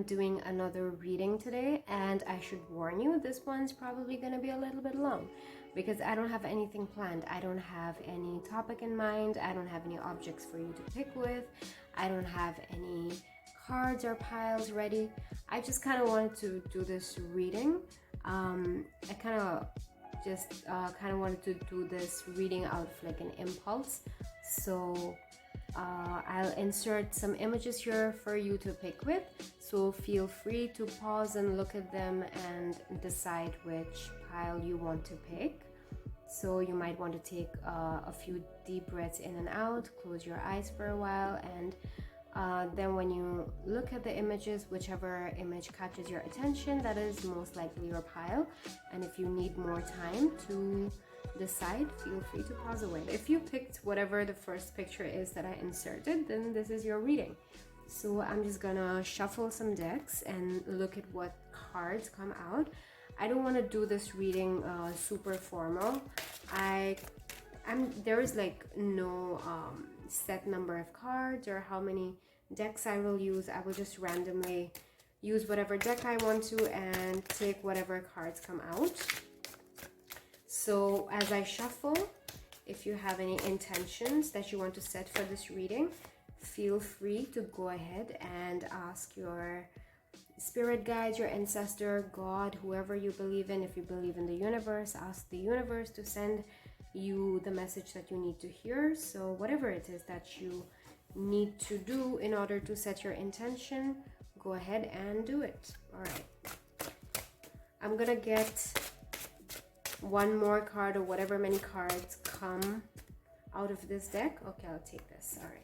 doing another reading today, and I should warn you, this one's probably gonna be a little bit long because I don't have anything planned. I don't have any topic in mind. I don't have any objects for you to pick with. I don't have any cards or piles ready. I just kind of wanted to do this reading. I kind of wanted to do this reading out of like an impulse. So I'll insert some images here for you to pick with, so feel free to pause and look at them and decide which pile you want to pick. So you might want to take a few deep breaths in and out, close your eyes for a while, and then when you look at the images, whichever image catches your attention, that is most likely your pile. And if you need more time to decide, feel free to pause away. If you picked whatever the first picture is that I inserted, then this is your reading. So I'm just gonna shuffle some decks and look at what cards come out. I don't want to do this reading super formal. There is like no set number of cards or how many decks I will use. I will just randomly use whatever deck I want to and take whatever cards come out. So as I shuffle, if you have any intentions that you want to set for this reading, feel free to go ahead and ask your spirit guides, your ancestor, God, whoever you believe in. If you believe in the universe, ask the universe to send you the message that you need to hear. So whatever it is that you need to do in order to set your intention, go ahead and do it. All right. I'm gonna get one more card or whatever many cards come out of this deck. Okay, I'll take this. All right.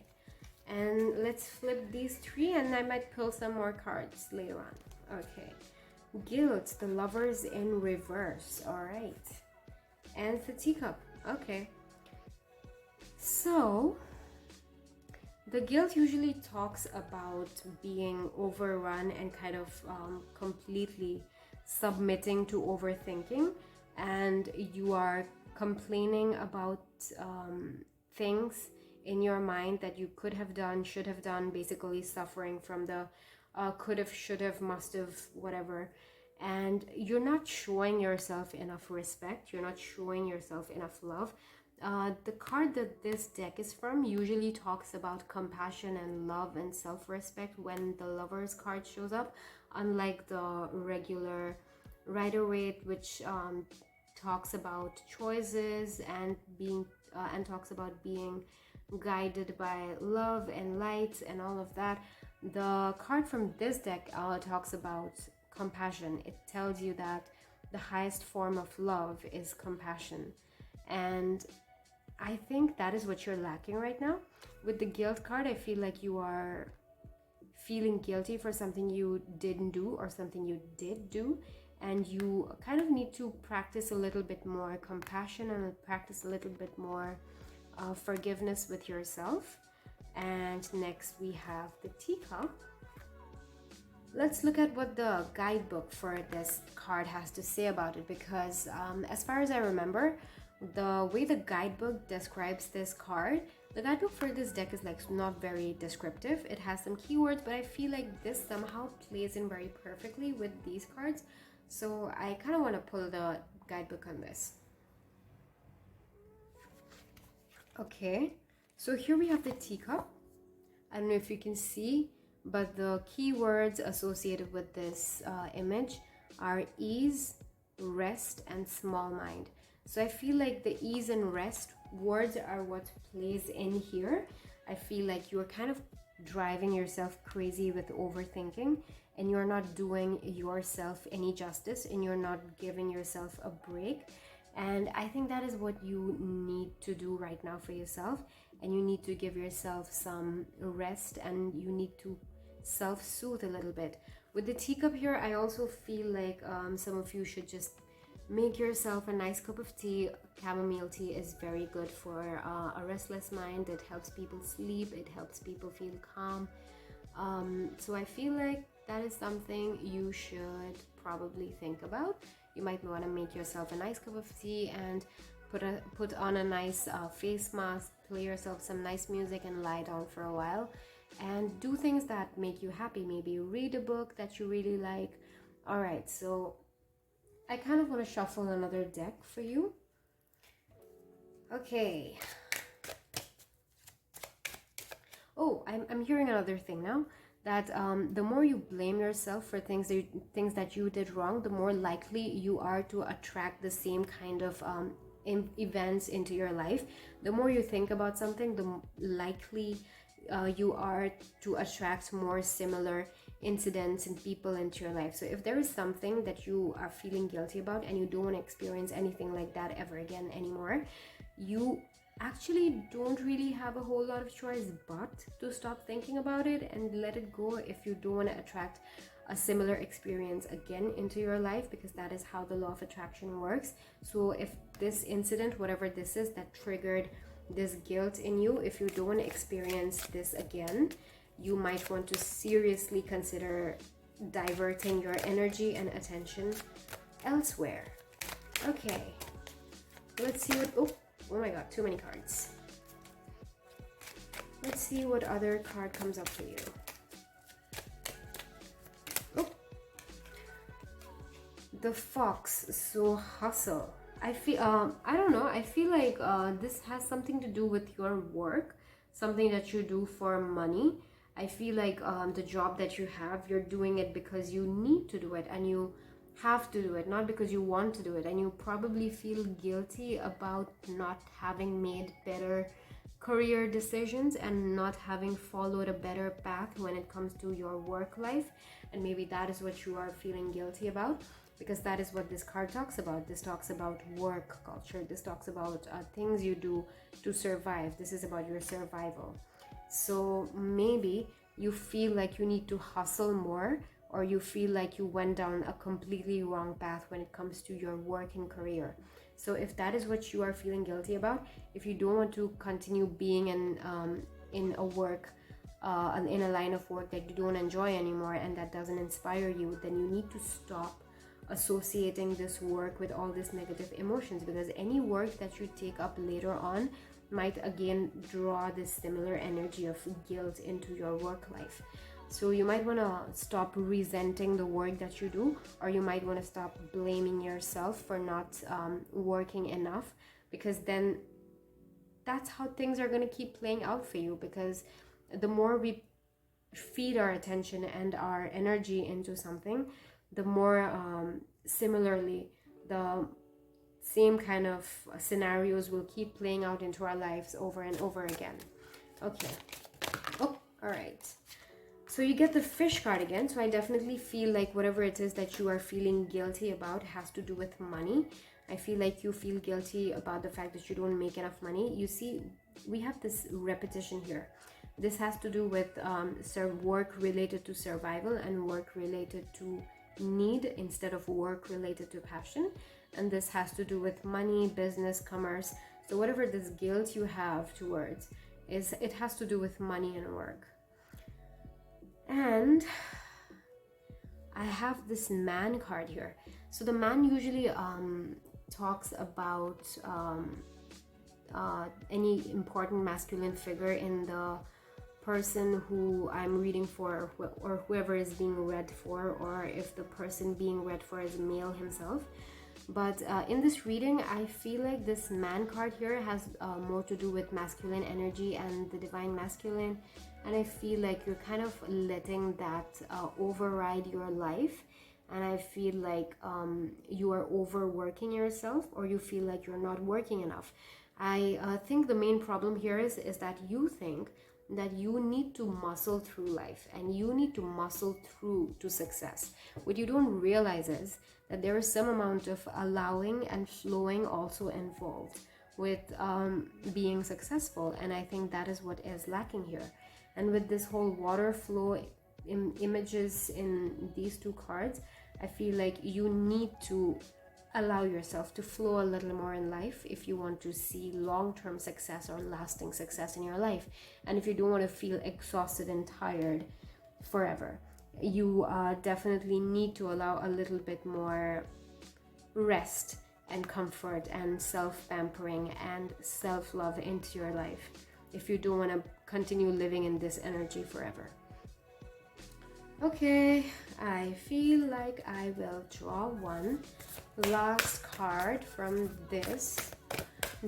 And let's flip these three, and I might pull some more cards later on. Okay. Guilt, the Lovers in reverse. All right. And the Teacup. Okay. So the guilt usually talks about being overrun and kind of completely submitting to overthinking, and you are complaining about things in your mind that you could have done, should have done, basically suffering from the could have, should have, must have, whatever. And you're not showing yourself enough respect, you're not showing yourself enough love. The card that this deck is from usually talks about compassion and love and self-respect when the Lovers card shows up, unlike the regular Rider-Waite, which talks about choices and being and talks about being guided by love and light and all of that. The card from this deck talks about compassion. It tells you that the highest form of love is compassion, and I think that is what you're lacking right now. With the guilt card, I feel like you are feeling guilty for something you didn't do or something you did do, and you kind of need to practice a little bit more compassion and practice a little bit more forgiveness with yourself. And next we have the Teacup. Let's look at what the guidebook for this card has to say about it, because as far as I remember, the way the guidebook describes this card, the guidebook for this deck is like not very descriptive. It has some keywords, but I feel like this somehow plays in very perfectly with these cards. So I kind of want to pull the guidebook on this. Okay, so here we have the Teacup. I don't know if you can see, but the keywords associated with this image are ease, rest, and small mind. So I feel like the ease and rest words are what plays in here. I feel like you're kind of driving yourself crazy with overthinking, and you're not doing yourself any justice, and you're not giving yourself a break. And I think that is what you need to do right now for yourself, and you need to give yourself some rest, and you need to self-soothe a little bit. With the Teacup here, I also feel like some of you should just make yourself a nice cup of tea. Chamomile tea is very good for a restless mind. It helps people sleep, it helps people feel calm. So I feel like that is something you should probably think about. You might want to make yourself a nice cup of tea and put on a nice face mask, play yourself some nice music, and lie down for a while. and do things that make you happy. Maybe read a book that you really like. All right, so I kind of want to shuffle another deck for you. Okay. Oh, I'm hearing another thing now, that the more you blame yourself for things that you did wrong, the more likely you are to attract the same kind of events into your life. The more you think about something, the likely you are to attract more similar incidents and people into your life. So if there is something that you are feeling guilty about and you don't want to experience anything like that ever again anymore, you actually don't really have a whole lot of choice but to stop thinking about it and let it go if you don't want to attract a similar experience again into your life, because that is how the law of attraction works. So if this incident, whatever this is that triggered this guilt in you, if you don't want to experience this again, you might want to seriously consider diverting your energy and attention elsewhere. Okay, let's see what oh my god, too many cards. Let's see what other card comes up for you. Oh, the fox. So hustle. I feel I don't know, I feel like this has something to do with your work, something that you do for money. I feel like the job that you have, you're doing it because you need to do it and you have to do it, not because you want to do it. And you probably feel guilty about not having made better career decisions and not having followed a better path when it comes to your work life. And maybe that is what you are feeling guilty about, because that is what this card talks about. This talks about work culture. This talks about things you do to survive. This is about your survival. So maybe you feel like you need to hustle more, or you feel like you went down a completely wrong path when it comes to your work and career. So if that is what you are feeling guilty about, if you don't want to continue being in a work, in a line of work that you don't enjoy anymore and that doesn't inspire you, then you need to stop associating this work with all these negative emotions, because any work that you take up later on might again draw this similar energy of guilt into your work life. So you might want to stop resenting the work that you do, or you might want to stop blaming yourself for not working enough, because then that's how things are going to keep playing out for you. Because the more we feed our attention and our energy into something, the more similarly the same kind of scenarios will keep playing out into our lives over and over again. Okay. Oh, all right. So you get the fish card again. So I definitely feel like whatever it is that you are feeling guilty about has to do with money. I feel like you feel guilty about the fact that you don't make enough money. You see, we have this repetition here. This has to do with work related to survival and work related to need instead of work related to passion. And this has to do with money, business, commerce. So whatever this guilt you have towards is, it has to do with money and work. And I have this man card here. So the man usually talks about any important masculine figure in the person who I'm reading for, or whoever is being read for, or if the person being read for is male himself. But in this reading, I feel like this man card here has more to do with masculine energy and the divine masculine. And I feel like you're kind of letting that override your life. And I feel like you are overworking yourself, or you feel like you're not working enough. I think the main problem here is that you think that you need to muscle through life and you need to muscle through to success. What you don't realize is that there is some amount of allowing and flowing also involved with being successful. And I think that is what is lacking here. And with this whole water flow images in these two cards, I feel like you need to allow yourself to flow a little more in life if you want to see long-term success or lasting success in your life. And if you don't want to feel exhausted and tired forever, you definitely need to allow a little bit more rest and comfort and self-pampering and self-love into your life. if you don't want to continue living in this energy forever. Okay, I feel like I will draw one last card from this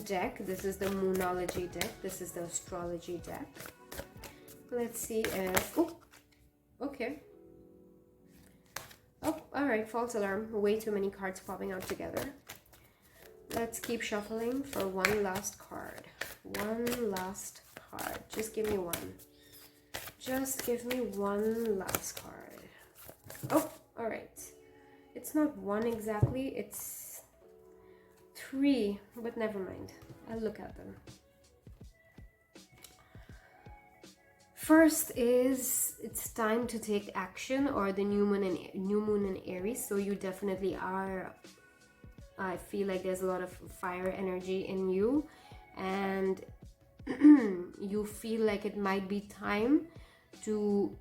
deck. This is the Moonology deck. This is the astrology deck. Let's see if... Oh, okay. Oh, alright, false alarm. Way too many cards popping out together. Let's keep shuffling for one last card. One last card. Just give me one. Just give me one last card. Oh, alright. It's not one exactly, it's 3, but never mind. I'll look at them. First is it's time to take action, or the new moon in Aries. So you definitely are. I feel like there's a lot of fire energy in you, and you feel like it might be time to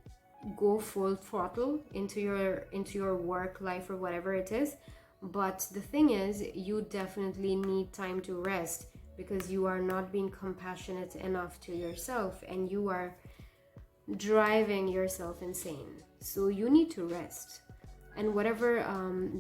go full throttle into your work life or whatever it is. But the thing is, you definitely need time to rest, because you are not being compassionate enough to yourself, and you are driving yourself insane. So you need to rest. And whatever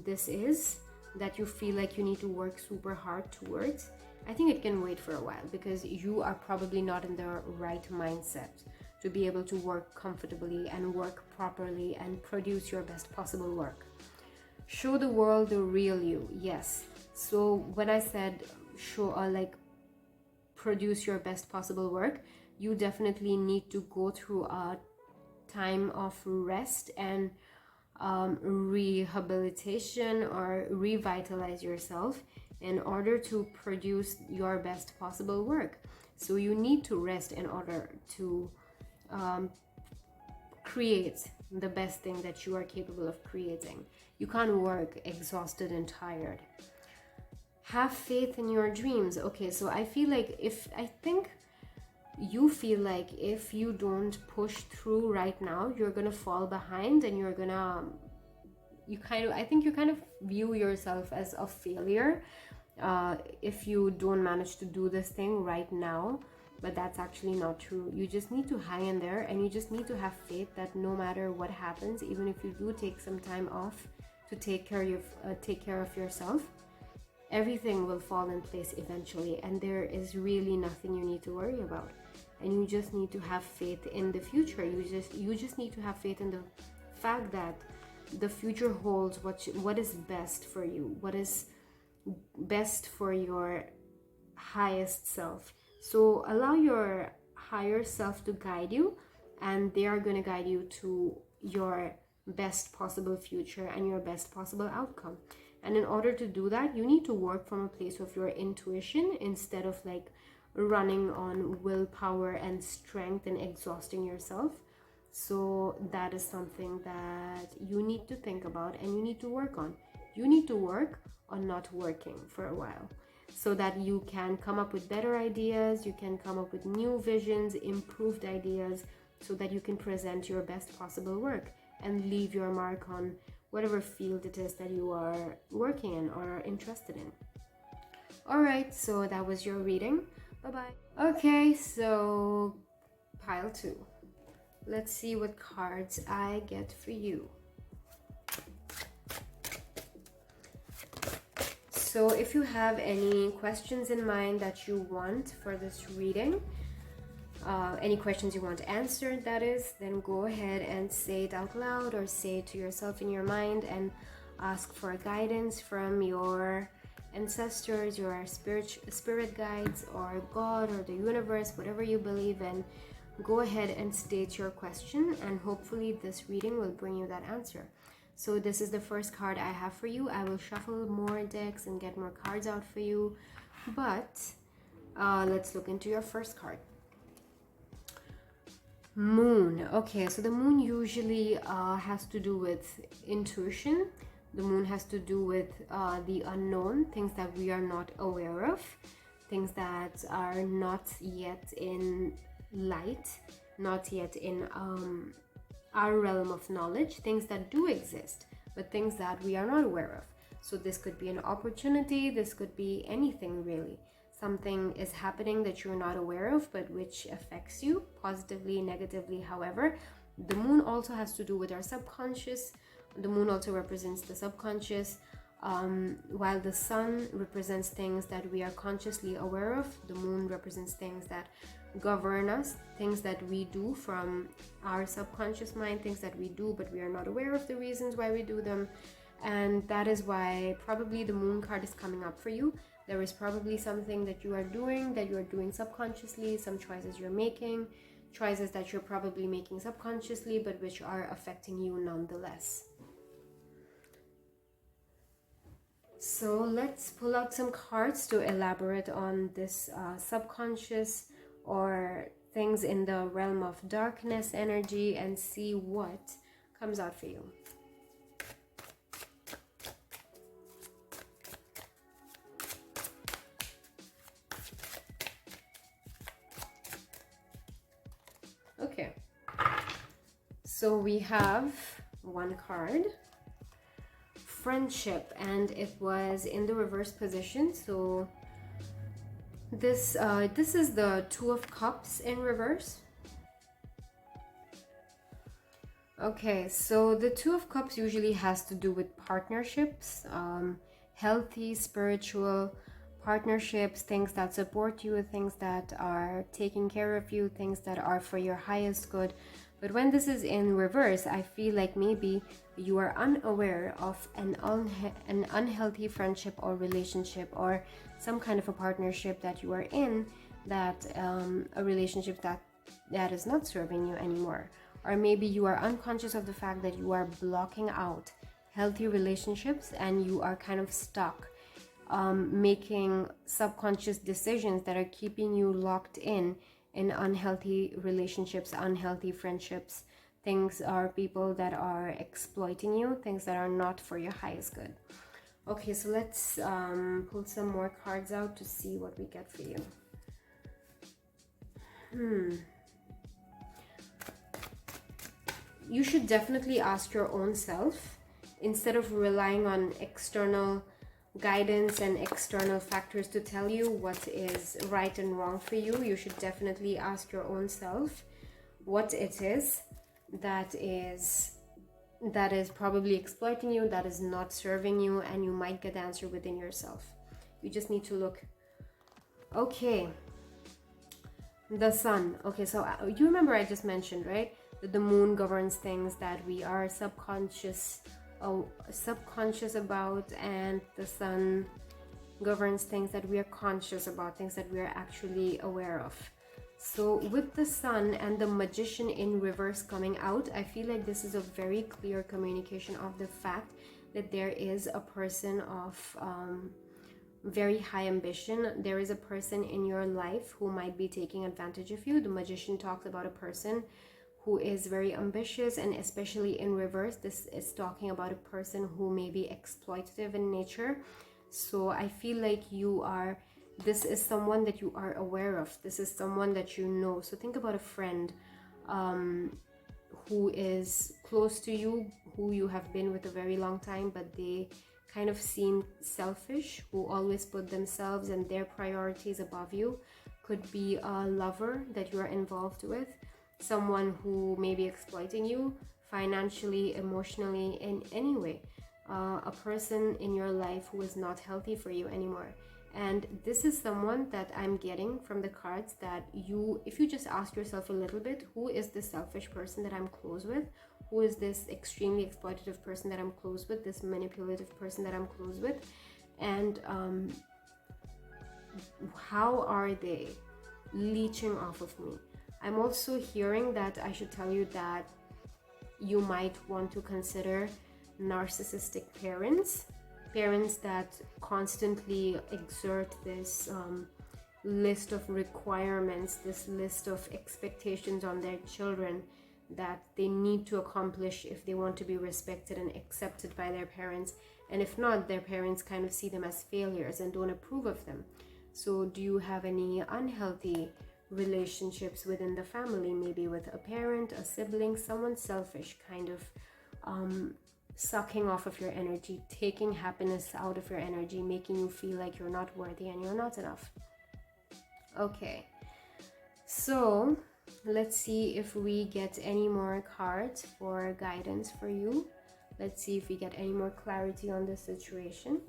this is that you feel like you need to work super hard towards, I think it can wait for a while, because you are probably not in the right mindset to be able to work comfortably and work properly and produce your best possible work. Show the world the real you. Yes. So when I said show like produce your best possible work, you definitely need to go through a time of rest and rehabilitation, or revitalize yourself in order to produce your best possible work. So you need to rest in order to create the best thing that you are capable of creating. You can't work exhausted and tired. Have faith in your dreams. Okay, so I feel like you feel like if you don't push through right now, you're gonna fall behind, and I think you kind of view yourself as a failure if you don't manage to do this thing right now. But that's actually not true. You just need to hang in there, and you just need to have faith that no matter what happens, even if you do take some time off to take care of yourself, everything will fall in place eventually, and there is really nothing you need to worry about. And you just need to have faith in the future. You just need to have faith in the fact that the future holds what is best for you, what is best for your highest self. So allow your higher self to guide you, and they are going to guide you to your best possible future and your best possible outcome. And in order to do that, you need to work from a place of your intuition, instead of like running on willpower and strength and exhausting yourself. So that is something that you need to think about, and you need to work on. You need to work on not working for a while, so that you can come up with better ideas, you can come up with new visions, improved ideas, so that you can present your best possible work and leave your mark on whatever field it is that you are working in or are interested in. Alright, so that was your reading. Bye-bye. Okay, so pile 2. Let's see what cards I get for you. So if you have any questions in mind that you want for this reading, any questions you want answered, that is, then go ahead and say it out loud, or say it to yourself in your mind, and ask for guidance from your ancestors, your spirit guides, or God, or the universe, whatever you believe in. Go ahead and state your question, and hopefully this reading will bring you that answer. So this is the first card I have for you. I will shuffle more decks and get more cards out for you, but let's look into your first card. Moon. Okay, so the moon usually has to do with intuition. The moon has to do with the unknown, things that we are not aware of, things that are not yet in light, not yet in our realm of knowledge, things that do exist, but things that we are not aware of. So this could be an opportunity, this could be anything really. something is happening that you're not aware of, but which affects you positively, negatively. However, the moon also has to do with our subconscious. The moon also represents the subconscious. While the sun represents things that we are consciously aware of, the moon represents things that govern us, things that we do from our subconscious mind, things that we do but we are not aware of the reasons why we do them. And that is why probably the moon card is coming up for you. There is probably something that you are doing subconsciously, some choices you're making, choices that you're probably making subconsciously but which are affecting you nonetheless. So let's pull out some cards to elaborate on this subconscious or things in the realm of darkness energy and see what comes out for you. Okay, so we have one card, friendship, and it was in the reverse position. So this is the Two of Cups in reverse. Okay, so the Two of Cups usually has to do with partnerships, healthy spiritual partnerships, things that support you, things that are taking care of you, things that are for your highest good. But when this is in reverse, I feel like maybe you are unaware of an unhealthy friendship or relationship, or some kind of a partnership that you are in, that a relationship that is not serving you anymore. Or maybe you are unconscious of the fact that you are blocking out healthy relationships and you are kind of stuck making subconscious decisions that are keeping you locked in unhealthy relationships, unhealthy friendships, things or people that are exploiting you, things that are not for your highest good. Okay, so let's pull some more cards out to see what we get for you. You should definitely ask your own self, instead of relying on external guidance and external factors to tell you what is right and wrong for you. You should definitely ask your own self what it is that is probably exploiting you, that is not serving you, and you might get the answer within yourself. You just need to look. Okay, the sun. Okay, so you remember I just mentioned, right, that the moon governs things that we are subconscious about, and the sun governs things that we are conscious about, things that we are actually aware of. So with the sun and the magician in reverse coming out, I feel like this is a very clear communication of the fact that there is a person of very high ambition. There is a person in your life who might be taking advantage of you. The magician talks about a person who is very ambitious, and especially in reverse, this is talking about a person who may be exploitative in nature. So I feel like this is someone that you are aware of. This is someone that you know. So think about a friend who is close to you, who you have been with a very long time, but they kind of seem selfish, who always put themselves and their priorities above you. Could be a lover that you are involved with, someone who may be exploiting you financially, emotionally, in any way. A person in your life who is not healthy for you anymore. And this is someone that I'm getting from the cards that if you just ask yourself a little bit, who is this selfish person that I'm close with? Who is this extremely exploitative person that I'm close with? This manipulative person that I'm close with? And how are they leeching off of me? I'm also hearing that I should tell you that you might want to consider narcissistic parents that constantly exert this list of requirements, this list of expectations on their children that they need to accomplish if they want to be respected and accepted by their parents. And if not, their parents kind of see them as failures and don't approve of them. So do you have any unhealthy relationships within the family, maybe with a parent, a sibling, someone selfish, kind of sucking off of your energy, taking happiness out of your energy, making you feel like you're not worthy and you're not enough? Okay, so let's see if we get any more cards for guidance for you. Let's see if we get any more clarity on this situation.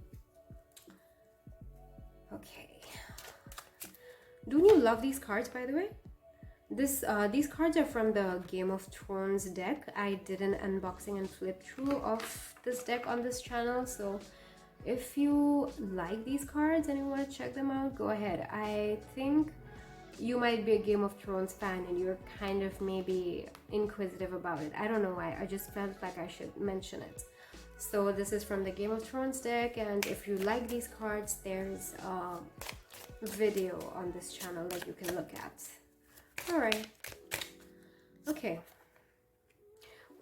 Okay. Don't you love these cards, by the way? These cards are from the Game of Thrones deck. I did an unboxing and flip through of this deck on this channel, so if you like these cards and you want to check them out, go ahead. I think you might be a Game of Thrones fan and you're kind of maybe inquisitive about it. I don't know why, I just felt like I should mention it. So this is from the Game of Thrones deck, and if you like these cards, there's a video on this channel that you can look at. All right. Okay.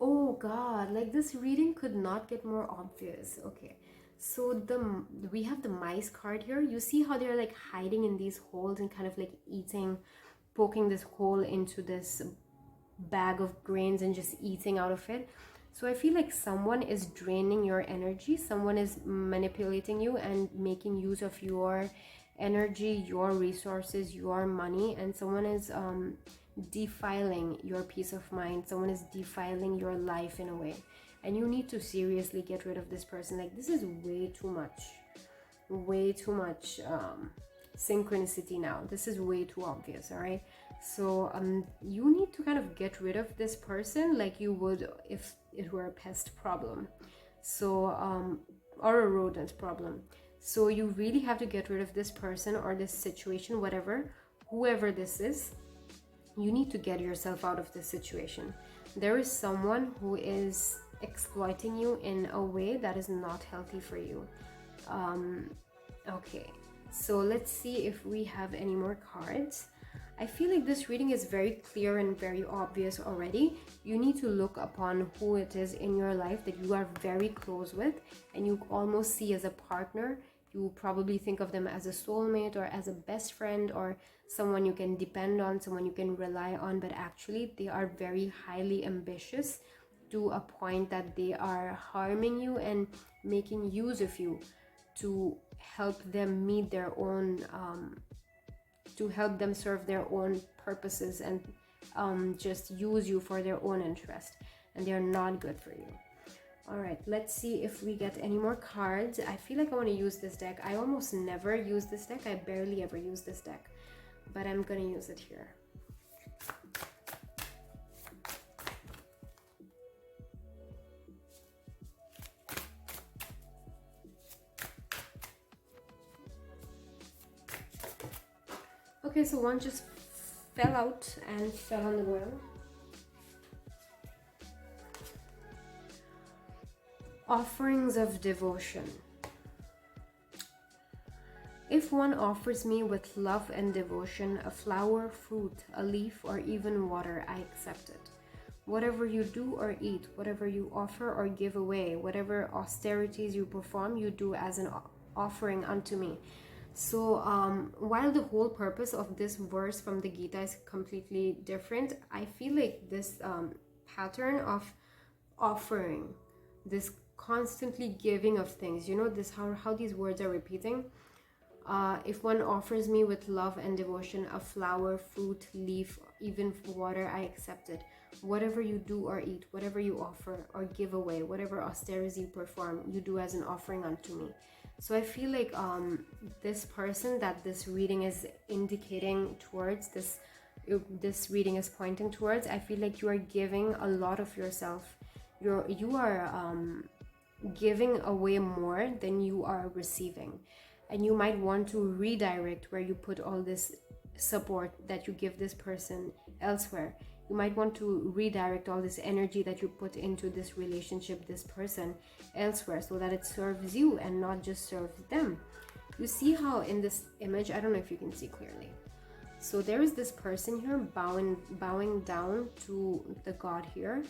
Oh god, like this reading could not get more obvious. Okay, so we have the mice card here. You see how they're like hiding in these holes and kind of like eating, poking this hole into this bag of grains and just eating out of it. So I feel like someone is draining your energy, someone is manipulating you and making use of your energy, your resources, your money, and someone is defiling your peace of mind, someone is defiling your life in a way, and you need to seriously get rid of this person. Like, this is way too much synchronicity now. This is way too obvious. All right, so you need to kind of get rid of this person like you would if it were a pest problem, so or a rodent problem. So you really have to get rid of this person or this situation, whatever, whoever this is. You need to get yourself out of this situation. There is someone who is exploiting you in a way that is not healthy for you. Okay, so let's see if we have any more cards. I feel like this reading is very clear and very obvious already. You need to look upon who it is in your life that you are very close with and you almost see as a partner. You probably think of them as a soulmate or as a best friend or someone you can depend on, someone you can rely on, but actually they are very highly ambitious to a point that they are harming you and making use of you to help them meet their own to help them serve their own purposes and just use you for their own interest, and they're not good for you. All right, let's see if we get any more cards. I feel like I want to use this deck. I almost never use this deck. I barely ever use this deck, but I'm gonna use it here. Okay, so one just fell out and fell on the ground. Offerings of devotion. If one offers me with love and devotion a flower, fruit, a leaf, or even water, I accept it. Whatever you do or eat, whatever you offer or give away, whatever austerities you perform, you do as an offering unto me. So while the whole purpose of this verse from the Gita is completely different, I feel like this pattern of offering, this constantly giving of things, you know, this how these words are repeating. If one offers me with love and devotion a flower, fruit, leaf, even water, I accept it. Whatever you do or eat, whatever you offer or give away, whatever austerities you perform, you do as an offering unto me. So I feel like this person that this reading is indicating towards, this reading is pointing towards, I feel like you are giving a lot of yourself. You are giving away more than you are receiving, and you might want to redirect where you put all this support that you give this person elsewhere. You might want to redirect all this energy that you put into this relationship, this person, elsewhere, so that it serves you and not just serves them. You see how in this image, I don't know if you can see clearly, so there is this person here bowing down to the god here,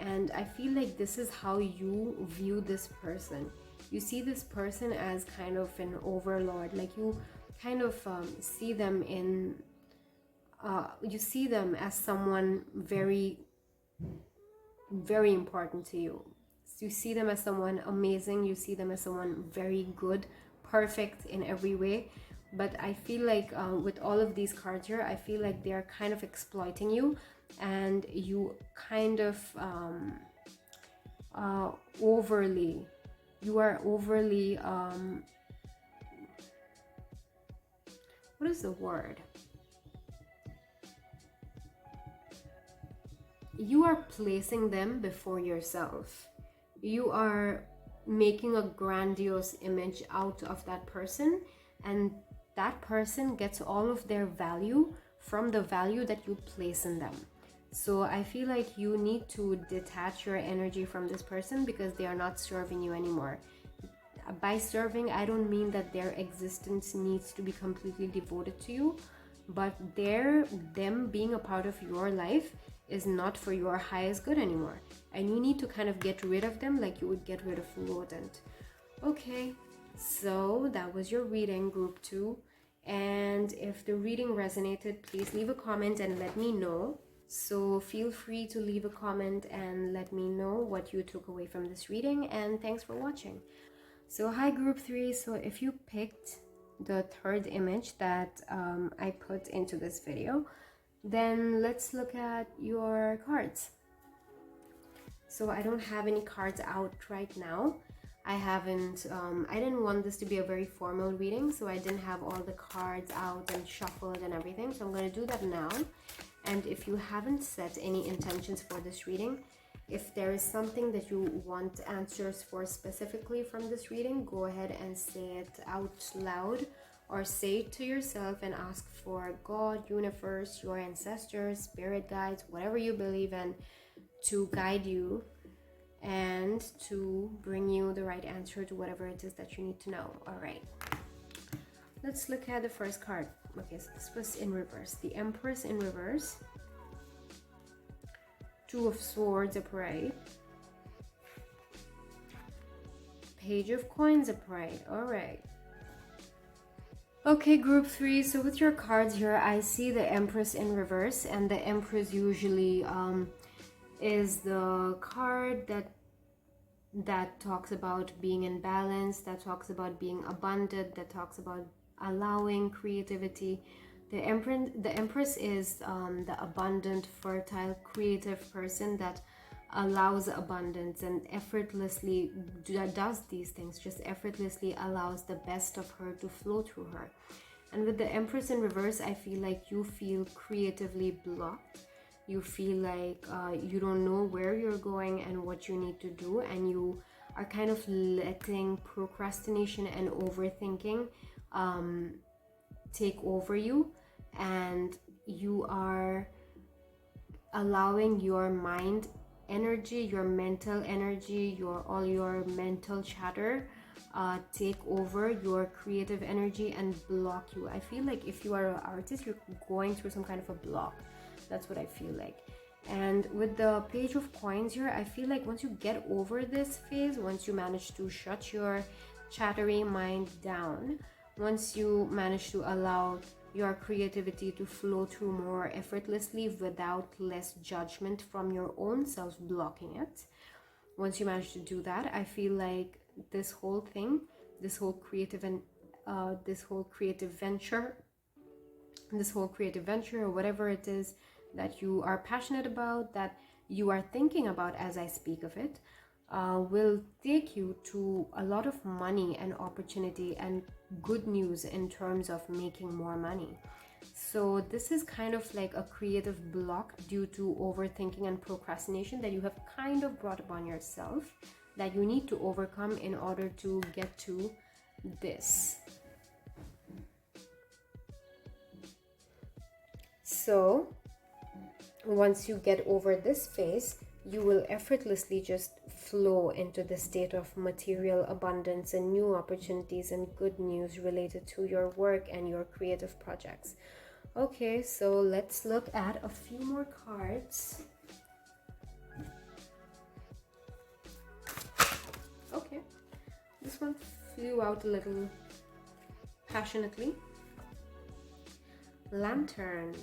and I feel like this is how you view this person. You see this person as kind of an overlord, like you kind of see them in you see them as someone very, very important to you. So you see them as someone amazing, you see them as someone very good, perfect in every way, but I feel like with all of these cards here, I feel like they are kind of exploiting you, and you kind of overly, you are overly what is the word? You are placing them before yourself. You are making a grandiose image out of that person, and that person gets all of their value from the value that you place in them. So I feel like you need to detach your energy from this person because they are not serving you anymore. By serving, I don't mean that their existence needs to be completely devoted to you, but them being a part of your life is not for your highest good anymore, and you need to kind of get rid of them like you would get rid of a rodent. Okay, so that was your reading, group 2, and if the reading resonated, please leave a comment and let me know. So feel free to leave a comment and let me know what you took away from this reading, and thanks for watching. So hi group 3, so if you picked the third image that I put into this video, then let's look at your cards. So I don't have any cards out right now. I didn't want this to be a very formal reading, so I didn't have all the cards out and shuffled and everything, so I'm going to do that now. And if you haven't set any intentions for this reading, if there is something that you want answers for specifically from this reading, go ahead and say it out loud, or say it to yourself and ask for God, universe, your ancestors, spirit guides, whatever you believe in, to guide you and to bring you the right answer to whatever it is that you need to know. All right, let's look at the first card. Okay, so this was in reverse. The Empress in reverse. Two of Swords upright. Page of Coins upright. All right. Okay, group 3, so with your cards here, I see the Empress in reverse, and the Empress usually is the card that talks about being in balance, that talks about being abundant, that talks about allowing creativity. The Empress is the abundant, fertile, creative person that allows abundance and effortlessly does these things, just effortlessly allows the best of her to flow through her. And with the Empress in reverse, I feel like you feel creatively blocked. You feel like you don't know where you're going and what you need to do, and you are kind of letting procrastination and overthinking take over you, and you are allowing your mind energy, your mental energy, all your mental chatter take over your creative energy and block you. I feel like if you are an artist, you're going through some kind of a block. That's what I feel like. And with the Page of Coins here, I feel like once you get over this phase, once you manage to shut your chattery mind down, once you manage to allow your creativity to flow through more effortlessly without less judgment from your own self blocking it, once you manage to do that, I feel like this whole thing, this whole creative venture, or whatever it is that you are passionate about, that you are thinking about as I speak of it, will take you to a lot of money and opportunity and good news in terms of making more money. So this is kind of like a creative block due to overthinking and procrastination that you have kind of brought upon yourself, that you need to overcome in order to get to this. So once you get over this phase, you will effortlessly just flow into the state of material abundance and new opportunities and good news related to your work and your creative projects. Okay, so let's look at a few more cards. Okay, this one flew out a little passionately. Lantern.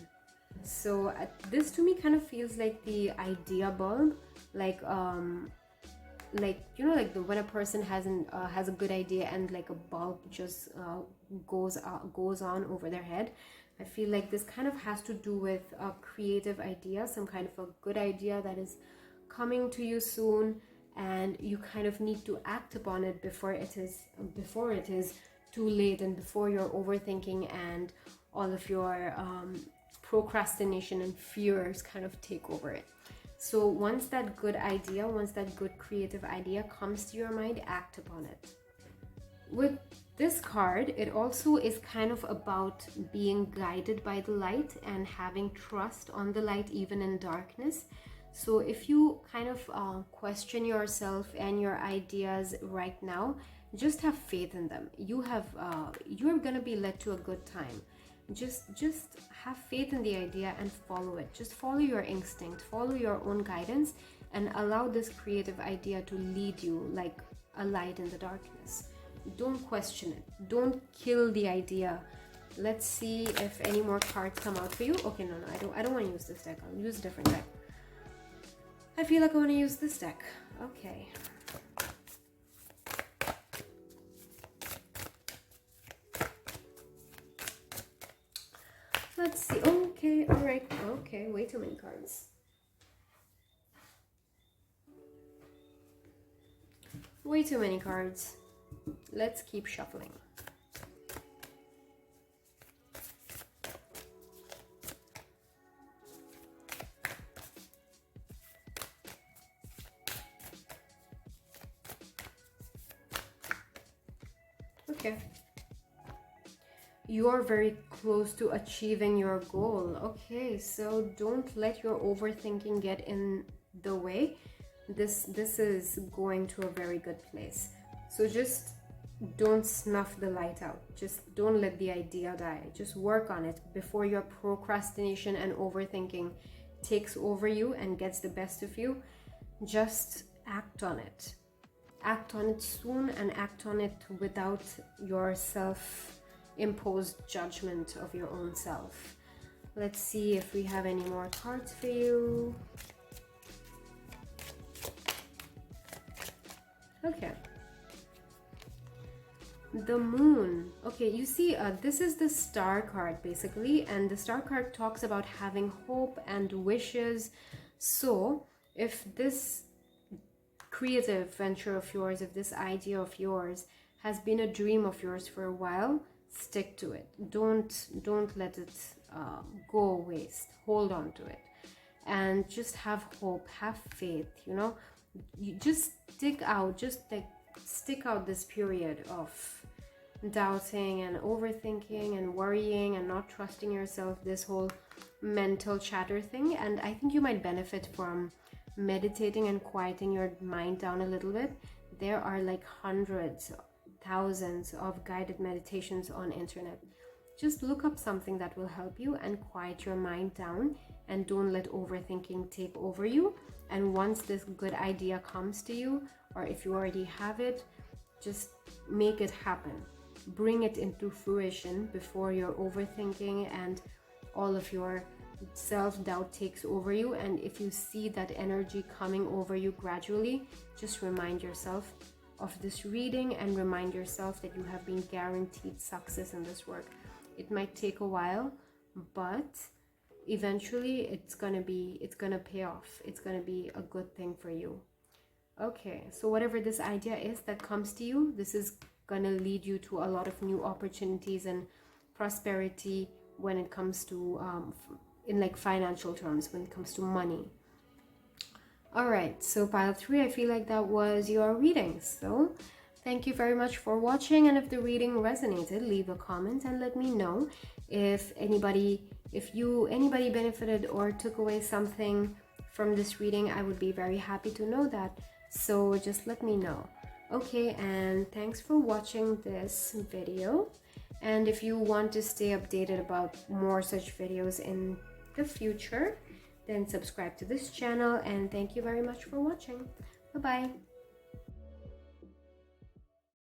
So this to me kind of feels like the idea bulb, like like, like when a person has a good idea and like a bulb just goes on over their head. I feel like this kind of has to do with a creative idea, some kind of a good idea that is coming to you soon, and you kind of need to act upon it before it is too late, and before your overthinking and all of your procrastination and fears kind of take over it. So once that good creative idea comes to your mind, act upon it. With this card, it also is kind of about being guided by the light and having trust on the light even in darkness. So if you kind of question yourself and your ideas right now, just have faith in them. You're gonna be led to a good time. Just have faith in the idea and follow it. Just follow your instinct, follow your own guidance, and allow this creative idea to lead you like a light in the darkness. Don't question it. Don't kill the idea. Let's see if any more cards come out for you. Okay, no, I don't want to use this deck. I'll use a different deck. I feel like I want to use this deck. Okay. Let's see. Okay, all right. Okay, way too many cards. Way too many cards. Let's keep shuffling. Okay. You're very close to achieving your goal. Okay, so don't let your overthinking get in the way. This is going to a very good place. So just don't snuff the light out. Just don't let the idea die. Just work on it before your procrastination and overthinking takes over you and gets the best of you. Just act on it. Act on it soon, and act on it without your self-imposed judgment of your own self. Let's see if we have any more cards for you. Okay. The moon. Okay, you see, this is the star card basically, and the star card talks about having hope and wishes. So if this creative venture of yours, if this idea of yours has been a dream of yours for a while, stick to it. Don't let it go waste. Hold on to it, and just have hope, have faith. You just stick out this period of doubting and overthinking and worrying and not trusting yourself, this whole mental chatter thing. And I think you might benefit from meditating and quieting your mind down a little bit. There are like hundreds, thousands of guided meditations on internet. Just look up something that will help you and quiet your mind down, and don't let overthinking take over you. And once this good idea comes to you, or if you already have it, just make it happen. Bring it into fruition before your overthinking and all of your self-doubt takes over you. And if you see that energy coming over you gradually, just remind yourself of this reading and remind yourself that you have been guaranteed success in this work. It might take a while, but eventually it's gonna pay off. It's gonna be a good thing for you. Okay, so whatever this idea is that comes to you, this is gonna lead you to a lot of new opportunities and prosperity when it comes to in like financial terms, when it comes to money. All right, so pile 3, I feel like that was your reading. So thank you very much for watching, and if the reading resonated, leave a comment and let me know. If anybody benefited or took away something from this reading, I would be very happy to know that. So just let me know. Okay, and thanks for watching this video. And if you want to stay updated about more such videos in the future, then subscribe to this channel, and thank you very much for watching. Bye bye.